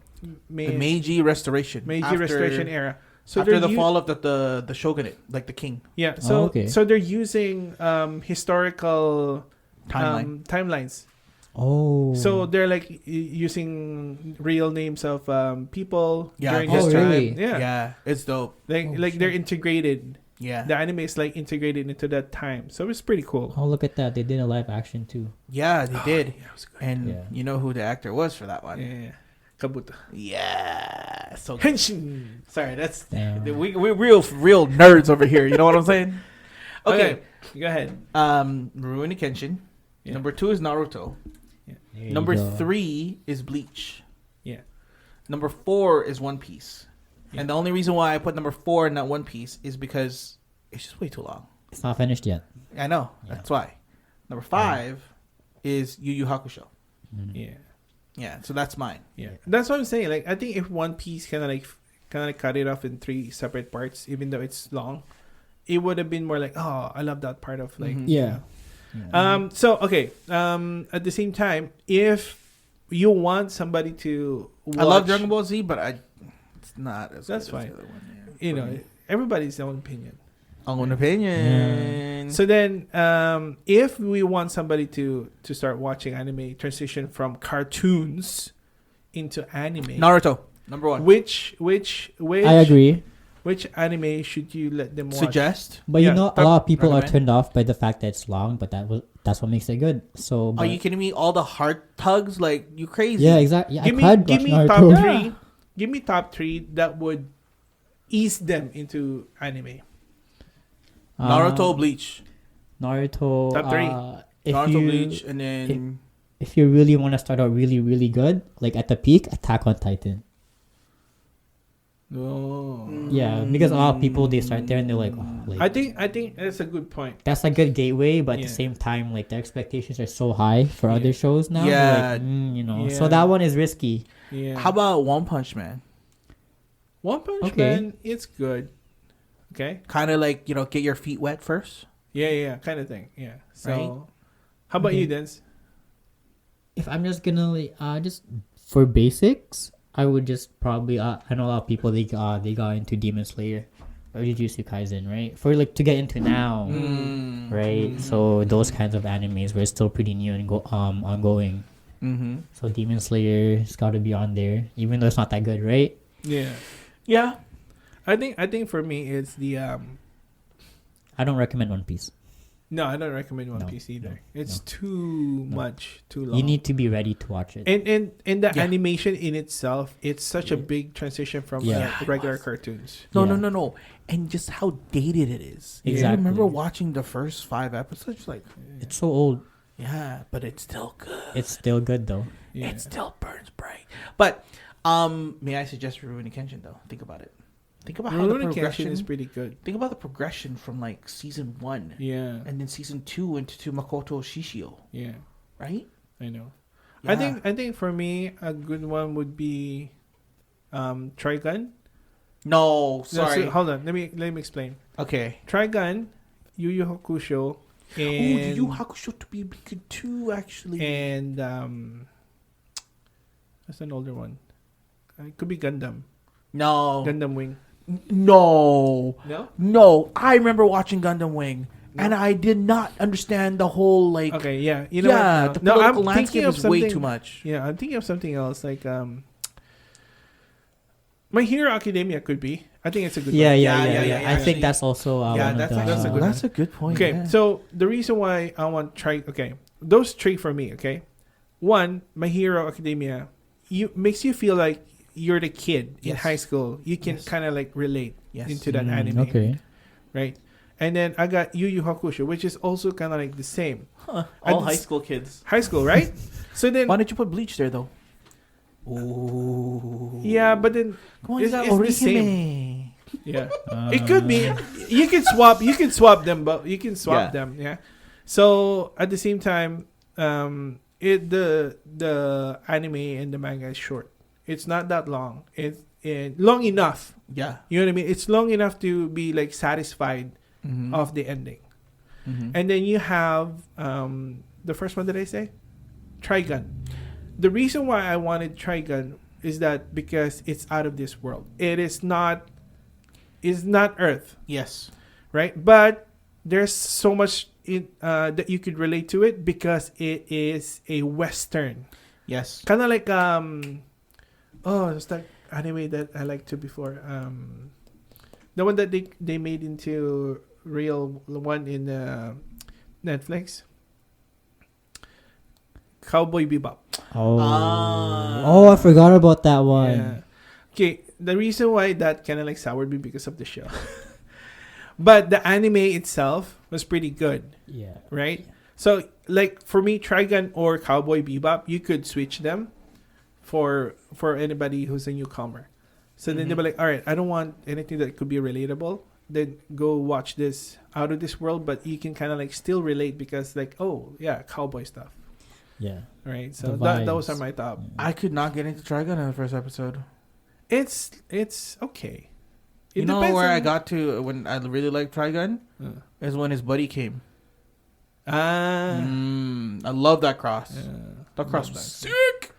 The Meiji Restoration. Meiji Restoration era. So after they're the fall of the shogunate, like the king. yeah. So Oh, okay. so they're using historical timelines. Oh. So they're like using real names of people during Oh, this time. really? Yeah. Yeah, it's dope. Like they're integrated. Yeah. The anime is like integrated into that time. So it's pretty cool. Oh, look at that. They did a live action too. Yeah, they did. Yeah, it was good. And Yeah. you know who the actor was for that one? Yeah. Kabuto. Yeah. So Henshin. sorry, that's Damn. we're real nerds over here. You know what I'm saying? Okay. Go ahead. Rurouni Kenshin. Yeah. Number 2 is Naruto. There you Number go. 3 is Bleach. Yeah. Number 4 is One Piece. Yeah. And the only reason why I put number 4 in that One Piece is because it's just way too long. It's not finished yet. I know. Yeah. That's why. Number 5 is Yu Yu Hakusho. Yeah. Yeah, so that's mine. Yeah. That's what I'm saying. Like I think if One Piece kind of cut it off in 3 separate parts, even though it's long, it would have been more like, oh, I love that part of like. Mhm. Yeah. So okay. At the same time, if you want somebody to watch, I love Dragon Ball Z, but it's not as That's good as fine. the other one. Yeah, you for know, me. everybody's own opinion. Own opinion. So then, if we want somebody to start watching anime, transition from cartoons into anime, Naruto, number 1. which I agree. Which anime should you let them watch? Suggest. But Yeah, you know, a lot of people are recommend. turned off by the fact that it's long, but that's what makes it good. So, Are but- you kidding me? All the heart tugs, like you crazy. yeah, exactly. Yeah, Give I me cried give me watching top Naruto. three. Give me top 3 that would ease them into anime. Naruto, Bleach. Naruto. Top three. If Naruto, you Bleach, and then if you really want to start out really really good, like at the peak, Attack on Titan. Oh. Yeah, because a lot of people they start there and they're like, oh, like I think that's a good point. that's a good gateway, but at Yeah. the same time, like the expectations are so high for Yeah. other shows now. They're Yeah. like, you know, Yeah. so that one is risky. Yeah. how about One Punch Man? One Punch Okay. Man? It's good. Okay. Kind of like get your feet wet first. Yeah, kind of thing. Yeah. So, Right? how about Okay. you, Dance? If I'm just gonna like, just for basics, I would just probably I know a lot of people they got into Demon Slayer or Jujutsu Kaisen, right? For like to get into now, right? So those kinds of animes were still pretty new and ongoing. Mm-hmm. So Demon Slayer's got to be on there, even though it's not that good, right? Yeah. Yeah. I think for me it's the I don't recommend One Piece. no, I don't recommend One No, Piece either. no, It's no. too much, too long. You need to be ready to watch it. and the Yeah. animation in itself, it's such a Yeah. big transition from Yeah. regular cartoons. No, Yeah. no. And just how dated it is. Yeah. I Exactly. remember watching the first 5 episodes, like, It's so old. yeah, but it's still good. It's still good though. Yeah. It still burns bright. But may I suggest Rurouni Kenshin though? Think about it. Think about how the Rurouni Kenshin progression is pretty good. Think about the progression from like season 1 Yeah. and then season 2 into to Makoto Shishio, Yeah. right? I know. Yeah. I think for me a good one would be Trigun. No, No, sorry. so, hold on. Let me explain. Okay. Trigun, Yu Yu Hakusho, Oh, and Yu Yu Hakusho to be good too, actually. and that's an older one. It could be Gundam. No. Gundam Wing. No. No. No. I remember watching Gundam Wing, and I did not understand the whole like. Okay. Yeah. You know yeah, what? the No, political I'm landscape thinking of is way something. too much. Yeah, I'm thinking of something else. Like My Hero Academia could be. I think it's a good Yeah, one. yeah, Yeah, yeah, yeah, yeah. yeah, I actually- think that's also Yeah, one of that's the, a good That's a good point. Okay, yeah. so the reason why I want okay, those three for me. Okay, one, My Hero Academia, makes you feel like you're the kid in Yes. high school. You can Yes. kind of like relate Yes. into that anime, Okay. right? And then I got Yu Yu Hakusho, which is also kind of like the same Huh. I All just- high school kids. high school, right? So then, Why did you put Bleach there though? Ooh. yeah, but then Come on, it's- you got it's the Orihime. yeah. It could be. You can swap. You can swap them, but you can swap Yeah. them. Yeah. So at the same time, the anime and the manga is short. It's not that long. It's long enough. Yeah. You know what I mean? It's long enough to be like satisfied Mm-hmm. of the ending. Mm-hmm. And then you have the first one. Did I say Trigun? The reason why I wanted Trigun is that because it's out of this world. It is not. Is not Earth. Yes. Right? But there's so much that you could relate to it because it is a Western. Yes. Kind of like it's that anime that I liked to before. The one that they made into real one in Netflix. Cowboy Bebop. Oh. Ah. Oh, I forgot about that one. Yeah. Okay, the reason why that kind of like soured me because of the show. But the anime itself was pretty good, Yeah. right? So, like for me, Trigun or Cowboy Bebop, you could switch them for anybody who's a newcomer. So then they'll be like, all right, I don't want anything that could be relatable. Then go watch this out of this world, but you can kind of like still relate because like, oh yeah, cowboy stuff, Yeah. right? So The those vibes. are my top. I could not get into Trigun in the first episode. It's okay. It You know depends where on- I got to when I really liked Trigun is when his buddy came. Ah. I love that cross. Yeah. That cross Love was that. sick.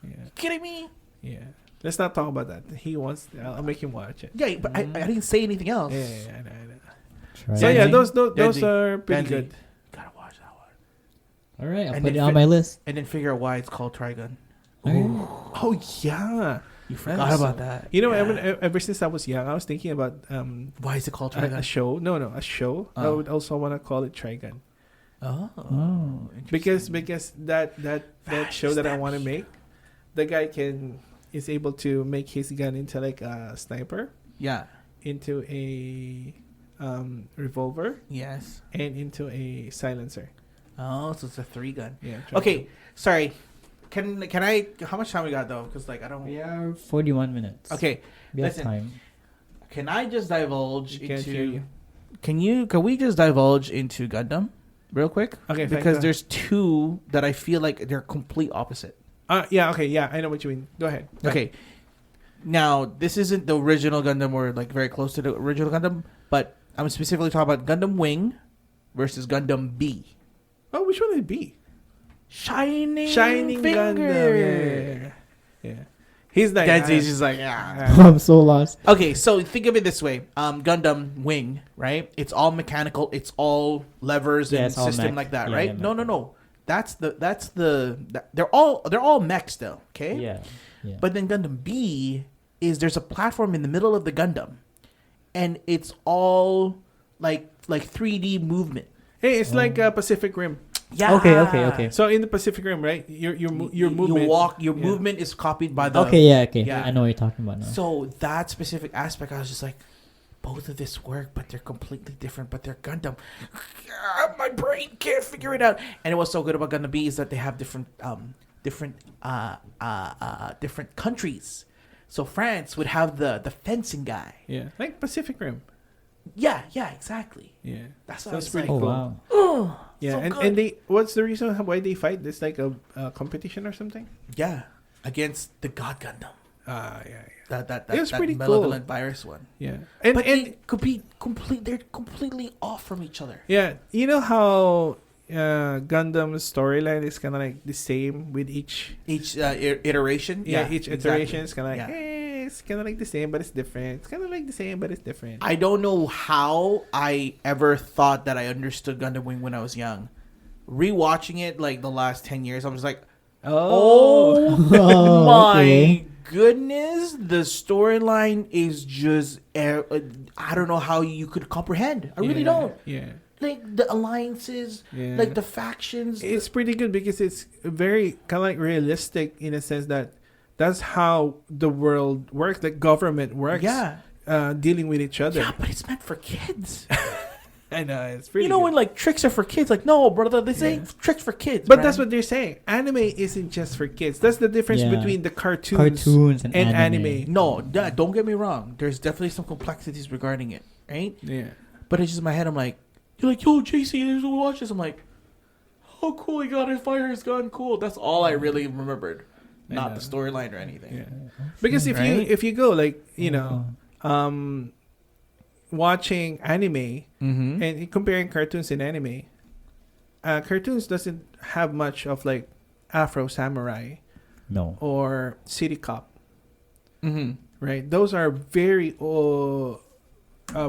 Yeah. Kidding me? Yeah. Let's not talk about that. He wants. I'll make him watch it. Yeah, but I didn't say anything else. Yeah, I know. Try So it. yeah, Denzi. those Denzi. are pretty Denzi. good. Gotta watch that one. All right, I'll And put then it on my list. And then figure out why it's called Trigun. Oh yeah. You forgot That's- about that. You know, Yeah. ever since I was young, I was thinking about Why is it called a Trigun? show. No, a show. I Oh. would also want to call it Trigun Oh. because that show that I want to make, the guy is able to make his gun into like a sniper, Yeah. into a revolver Yes. and into a silencer. Oh, so it's a 3-gun. Yeah. Okay, sorry. Can I? How much time we got though? Because like I don't. We are 41 minutes. Okay, We have listen. time. Can I just divulge Can't hear into? you. Can we just divulge into Gundam, real quick? Okay. Because there's two that I feel like they're complete opposite. Yeah. Okay. Yeah. I know what you mean. Go ahead. Okay. Now this isn't the original Gundam or like very close to the original Gundam, but I'm specifically talking about Gundam Wing versus Gundam B. Oh, which one would it be? Shining Gundam. Finger. Yeah. He's like. He's just like yeah. I'm so lost. Okay, so think of it this way: Gundam Wing, right? It's all mechanical. It's all levers Yeah, and it's all system mech. like that, Yeah, right? yeah, No. They're all mech still, okay? Yeah. Yeah. But then Gundam B is there's a platform in the middle of the Gundam, and it's all like 3D movement. Hey, it's like Pacific Rim. Yeah. Okay. So in the Pacific Rim, right? Your movement. You walk. Your Yeah. movement is copied by the. Okay, yeah. Yeah. I know what you're talking about now. So that specific aspect, I was just like, both of this work, but they're completely different. But they're Gundam. My brain can't figure it out. And it was so good about Gundam B is that they have different countries. So France would have the fencing guy. Yeah. Like Pacific Rim. Yeah, exactly. Yeah. That's That's pretty pretty Oh cool. wow. Yeah. So and good. they. What's the reason why they fight? It's like a competition or something. Yeah, against the God Gundam. Yeah. That It was that pretty malevolent virus one. Yeah. And But they could be complete. They're completely off from each other. yeah, you know how Gundam's storyline is kind of like the same with each. Each iteration. Yeah, each exactly. iteration is kind of like, Yeah. it's kind of like the same, but it's different. It's kind of like the same, but it's different. I don't know how I ever thought that I understood Gundam Wing when I was young. Rewatching it like the last 10 years, I was like, oh Oh, my okay. goodness, the storyline is just I don't know how you could comprehend. I really don't. Yeah. Like the alliances, Yeah. like the factions. It's pretty good because it's very kind of like realistic in a sense that that's how the world works, like government works. Yeah. Dealing with each other. Yeah, but it's meant for kids. I know it's pretty. You know good. when like tricks are for kids? Like no, brother, this ain't tricks for kids. But man. that's what they're saying. Anime isn't just for kids. That's the difference Yeah. between the cartoons Cartoons and anime. No, don't get me wrong. There's definitely some complexities regarding it, right? Yeah. But it's just in my head. I'm like, you're like, yo, JC, there's one watch this. I'm like, oh, cool, he got his fire his gun, cool. That's all I really remembered, not the storyline or anything. Yeah. Because if Right? you go like watching anime Mm-hmm. and comparing cartoons and anime, cartoons doesn't have much of like Afro Samurai No. or City Cop, Mm-hmm. right? Those are very what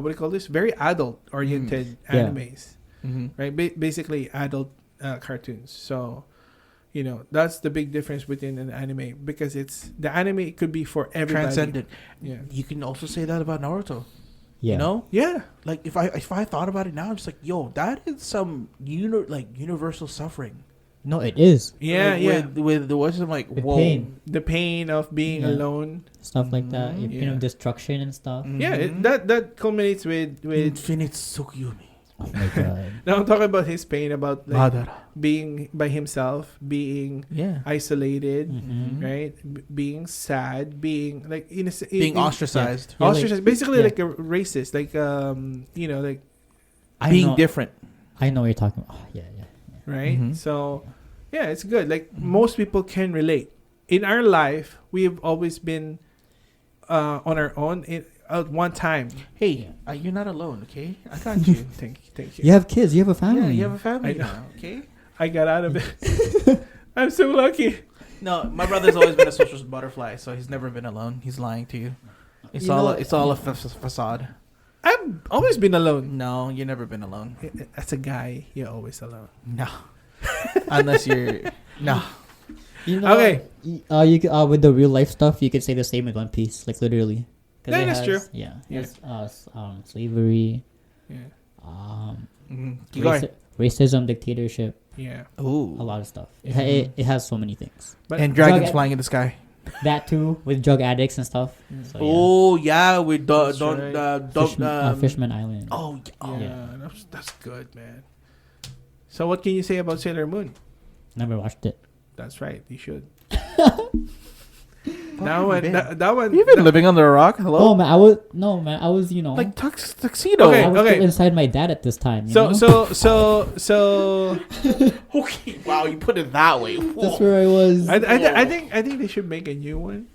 do you call this? Very adult oriented Yeah. animes, Mm-hmm. right? Basically adult cartoons. So, that's the big difference between an anime because the anime could be for everybody. Transcendent. Yeah. You can also say that about Naruto. Yeah. You know, Yeah. like if I thought about it now, I'm just like, yo, that is some universal suffering. No, it is Yeah. Like, Yeah. With the words, I'm like, The whoa. pain. The pain of being Yeah. alone. stuff like that. You know, Yeah. destruction and stuff. Mhm. Yeah, that culminates with. Infinite Tsukuyomi. Oh my god. Now I'm talking about his pain about like Madara. being by himself, being Yeah. isolated, Mhm. right? Being sad, being like Being ostracized. Yeah. ostracized, basically yeah. like a racist, like like I Being know, different. I know what you're talking about. Oh, yeah. right. Mhm. So yeah, it's good. Like most people can relate. In our life, we have always been on our own at one time. Hey, you're not alone, okay? I got you. Thank you. You have kids. You have a family. Yeah, you have a family I know. now, okay? I got out of it. I'm so lucky. No, my brother's always been a social butterfly, so he's never been alone. He's lying to you. It's You all know- it's all a facade. I've always been alone. No, you've never been alone. As a guy, you're always alone. No, unless you're no. You know, Okay. You could, with the real life stuff, you could say the same with One Piece, like literally. 'Cause Yeah, it that's has- true. Yeah. Yeah. It's, slavery, Yeah. Keep going. racism, dictatorship, Yeah. Ooh. a lot of stuff. Mhm. It has so many things. But And dragons Drag- flying in the sky. that too with drug addicts and stuff. So, Oh yeah, with That's right. Fishman Island. Oh, oh. Yeah, that's good, man. So what can you say about Sailor Moon? Never watched it. That's right, you should. That one, that one. You've been living under a rock. Hello. Oh man, I was Like tuxedo. Okay. I was still inside my dad at this time. You know? So Okay. Wow, you put it that way. That's where I was. I think they should make a new one.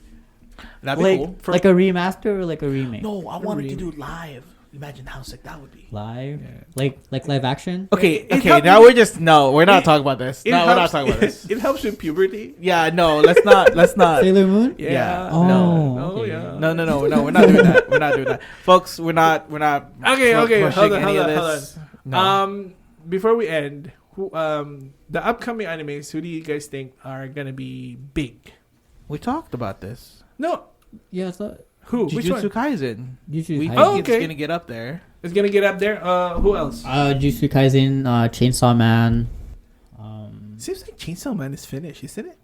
That'd be like cool. like a remaster or like a remake. No, I wanted to remake. do live. Imagine how sick that would be. Live, Yeah. like live action. Okay, It okay. helped Now me- we're not it- talking about this. It No, we're not helps- talking about this. It helps with puberty. Yeah, no, let's not. Let's not. Sailor Moon. Yeah. Oh, No, okay. yeah. No, we're not doing that. We're not doing that, folks. We're not. Okay, pushing hold any on. of this. No. Before we end, the upcoming animes, who do you guys think are gonna be big? We talked about this. No, Yeah, so who? Which Jujutsu one? Kaisen. We Jujutsu think Kaisen. Oh, it's okay. gonna get up there. It's gonna get up there. Who else? Jujutsu Kaisen, Chainsaw Man. Seems like Chainsaw Man is finished, isn't it?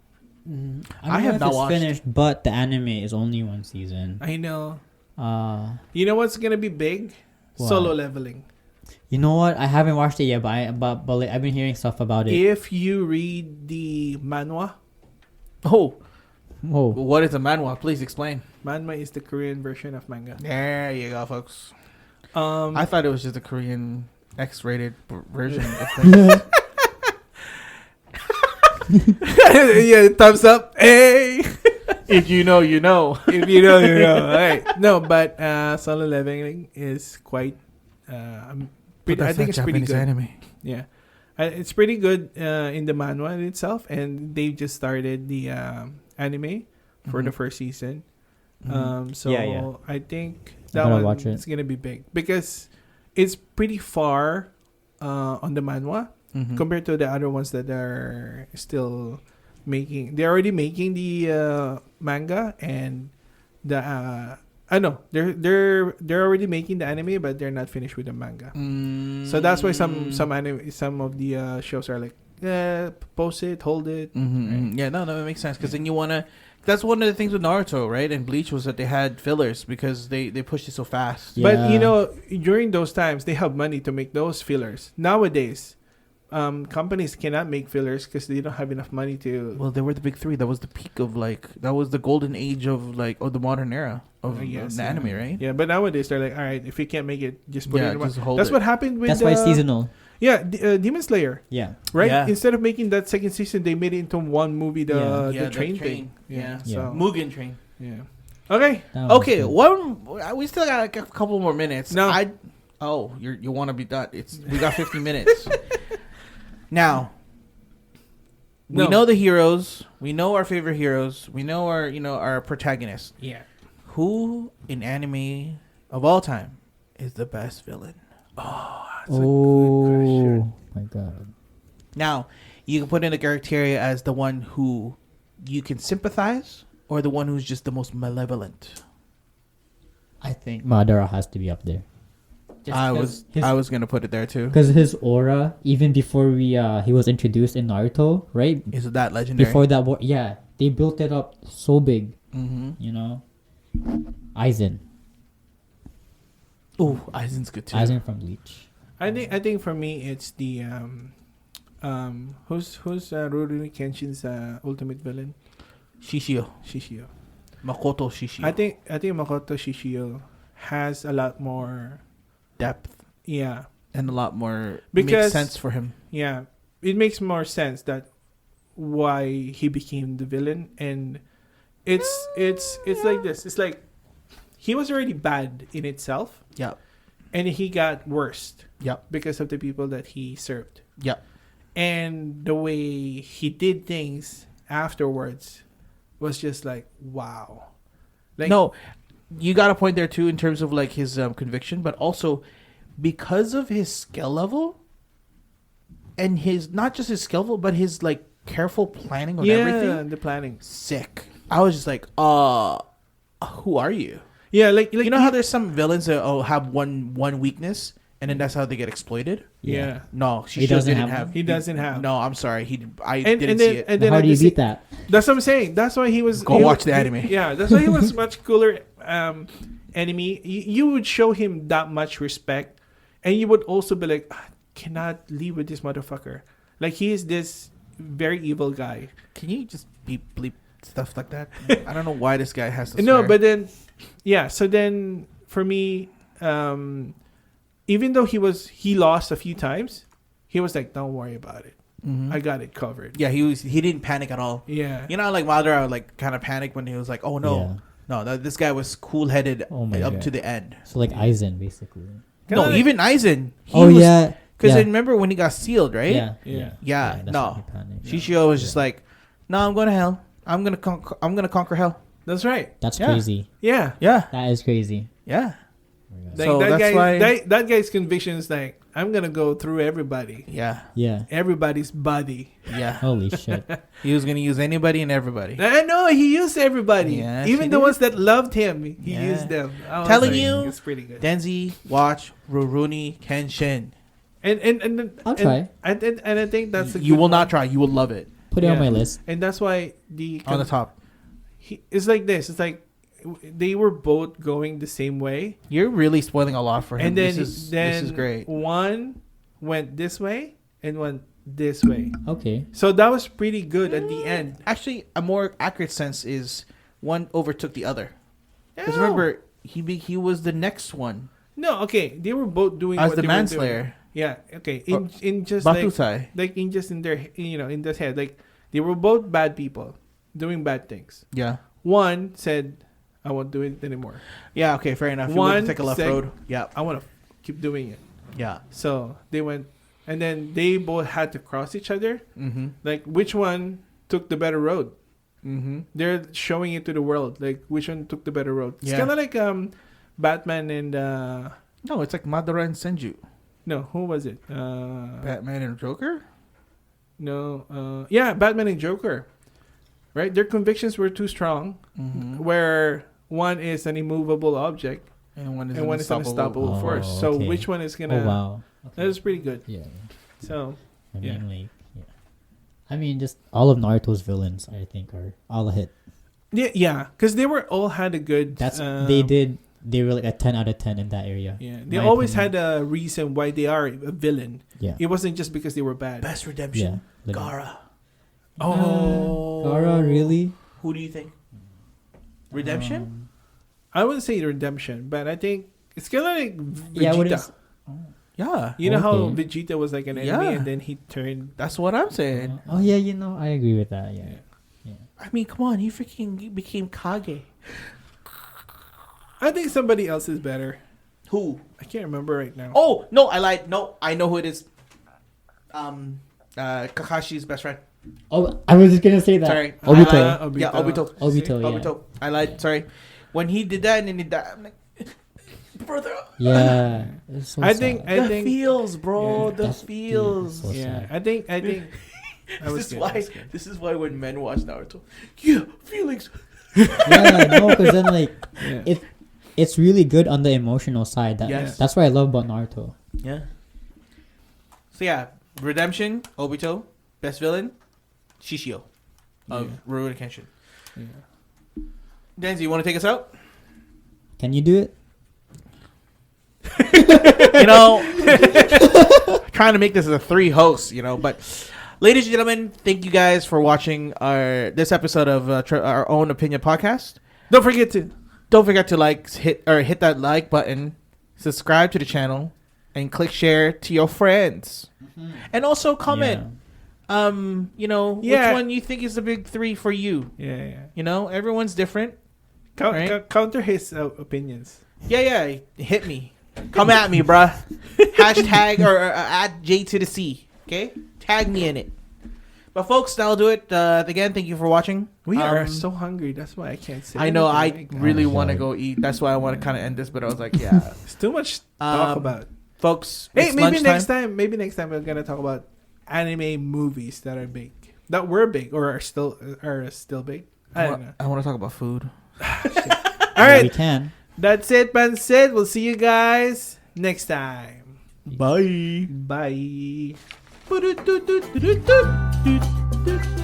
I have not watched. finished, but the anime is only one season. I know. You You know what's gonna be big? What? Solo leveling. know what? I haven't watched it yet, but like, I've been hearing stuff about it. If you read the manhwa, Oh, Whoa. what is a manhwa? Please explain. manhwa is the Korean version of manga. There you go, folks. I thought it was just a Korean X-rated version of things. yeah, thumbs up. Hey. If you know, you know. If you know, you know. All right. No, but solo leveling is quite. I think it's pretty good. Anime. Yeah, it's pretty good in the manhwa in itself, and they just started the anime for the first season. So Yeah. I think I that gotta one watch it. is gonna be big because it's pretty far on the manhwa compared to the other ones that are still making. They're already making the manga, and the I know they're already making the anime, but they're not finished with the manga. So that's why some of the shows are like, post it, hold it. Right? Yeah, no, it makes sense because then you wanna. That's one of the things with Naruto, right? And Bleach was that they had fillers because they pushed it so fast. Yeah. But you know, during those times, they have money to make those fillers. Nowadays, companies cannot make fillers because they don't have enough money to. Well, they were the big three. That was the peak of that was the golden age of the modern era of the anime, right? Yeah, but nowadays they're like, all right, if you can't make it, just put it in just one. hold That's it. what happened with. That's why it's seasonal. Yeah, Demon Slayer, Yeah. right? Yeah. Instead of making that second season, they made it into one movie. Yeah. The train thing. Yeah. So Mugen Train. yeah. Okay. That was Okay, good. we still got a couple more minutes. No. You want to be done? We got 50 minutes. Now, we No. know the heroes. We know our favorite heroes. We know our protagonists. Yeah. Who in anime of all time is the best villain? That's a good question. My God. Now, you can put in the criteria as the one who you can sympathize or the one who's just the most malevolent. I think Madara has to be up there. I was gonna put it there too. Because his aura, even before he was introduced in Naruto, right? Is that legendary? Before that, they built it up so big. Mm-hmm. You know, Aizen. Oh, Aizen's good too. Aizen from Bleach. I think for me it's the who's Rurouni Kenshin's ultimate villain? Shishio. Makoto Shishio. I think Makoto Shishio has a lot more depth yeah and a lot more Because- makes sense for him. yeah it makes more sense that why he became the villain, and it's like this. It's like he was already bad in itself, Yeah. and he got worse Yep. because of the people that he served. Yep. And the way he did things afterwards was just like, wow. Like, No, you got a point there too in terms of like his conviction, but also because of his skill level and his not just his skill level, but his like careful planning on everything. the planning. Sick. I was just like, who are you? Yeah, like You know how there's some villains that have one weakness and then that's how they get exploited. Yeah. No, He Shishio doesn't didn't have have. one? He doesn't have. No, I'm sorry. I And didn't and see then it. and then How at do you the beat that? That's what I'm saying. That's why he was. Go he watch was- the anime. Yeah, that's why he was much cooler. Enemy, you would show him that much respect, and you would also be like, cannot leave with this motherfucker. Like he is this very evil guy. Can you just bleep stuff like that? I don't know why this guy has to. No, swear. but then, yeah. So then, for me, even though he lost a few times, he was like, "Don't worry about it. Mhm. I got it covered." Yeah, he didn't panic at all. Yeah. You know, like Madara, like kind of panicked when he was like, "Oh no, this guy was cool headed Oh my up God. to the end." So like Aizen, basically. No, Kinda even Aizen. Because yeah. remember when he got sealed, right? Yeah. Yeah. Yeah, that's no. when he panicked. Shishio was just Yeah. like, "No, I'm going to hell. I'm gonna conquer hell." That's right. That's Yeah. crazy. Yeah. Yeah, That is crazy. yeah. Like So that that's guy, why- that guy's conviction is like, I'm gonna go through everybody, Yeah, Yeah. everybody's body. yeah. Holy shit. He was gonna use anybody and everybody. I know he used everybody, Yes, he even the did. ones that loved him. He Yeah. used them. I was Telling like, you, it's pretty good. Denzi, watch Rurouni Kenshin. And I'll try. And I think that's a You good will not one. try. You will love it. Put it on Yeah. my list. And that's why On the top. it's like this. It's like they were both going the same way, You're really spoiling a lot for him. and then this is great. One went this way and one this way. Okay. So that was pretty good at the end. Actually, a more accurate sense is one overtook the other. Because No. remember, he was the next one No, okay, they were both doing as what the they were doing. manslayer. Yeah, okay. Or- In just like Batusai. in just in their in their head, like they were both bad people doing bad things. Yeah. One said, "I won't do it anymore. Yeah. Okay. Fair enough. You One want to take a left sec- road. Yeah. I want to keep doing it." Yeah. So they went, and then they both had to cross each other. Mm-hmm. Like which one took the better road? Mm-hmm. They're showing it to the world. Like which one took the better road? It's Yeah. kind of like Batman and No, it's like Madara and Senju. no, who was it? Batman and Joker. No, yeah, Batman and Joker. Right, their convictions were too strong. Mm-hmm. Where one is an immovable object And one is and one is an unstoppable Oh, force. So okay. which one is gonna? Oh wow. That was pretty good. Yeah. So I Yeah. mean, like, yeah. I mean, just all of Naruto's villains, I think, are all a hit. yeah, because they were all had a good. That's they were like a 10 out of 10 in that area. Yeah, they my always opinion. had a reason why they are a villain. Yeah. It wasn't just because they were bad. Best Yeah. redemption. literally. Gara. Oh, Gara, really? Who do you think? Redemption. I wouldn't say redemption, but I think it's kind of like Vegeta. Yeah, what is? Yeah. You know how Okay. Vegeta was like an enemy, Yeah. and then he turned. That's what I'm saying. Oh yeah, I agree with that. Yeah. I mean, come on. He became Kage. I think somebody else is better. Who? I can't remember right now. Oh no, I lied. No, I know who it is. Kakashi's best friend. Oh, I was just gonna say that. Sorry, Obito. I lied. Yeah, Obito. Obito, yeah. Obito. I lied. Sorry. When he did that and then he died, I'm like, brother. Yeah. It's so I sad. think The feels, bro. Yeah. the That's- feels. dude, so Yeah, sad. I think. I was This is good, why. I was good. This is why when men watch Naruto, yeah, feelings. Yeah, no, because then like Yeah. it's really good on the emotional side. Yes. That's what I love about Naruto. Yeah. So yeah, redemption. Obito, best villain, Shishio, of Rurouni Kenshin. Yeah. Denzi, you want to take us out? Can you do it? You know, trying to make this as a 3 hosts, but ladies and gentlemen, thank you guys for watching this episode of our own opinion podcast. Don't forget to. Don't forget to hit that like button, subscribe to the channel, and click share to your friends, and also comment. Yeah. Yeah. Which one you think is the big 3 for you? Yeah. Everyone's different. Right? Counter his opinions. Yeah, hit me. Come at me, bruh. Hashtag or at J to the C. Okay? Tag me in it. But folks, that'll do it. Again, thank you for watching. We are so hungry. That's why I can't say. I know. I anything. really Oh, want to sorry. go eat. That's why I want to kind of end this. But I was like, yeah. It's too much to talk about. Folks, Hey, it's maybe lunchtime. next time we're gonna talk about anime movies that are big, that were big or are still big. I don't know. I want to talk about food. All We right, can. that's it, man. Said. We'll see you guys next time. Bye. Bye. Bye.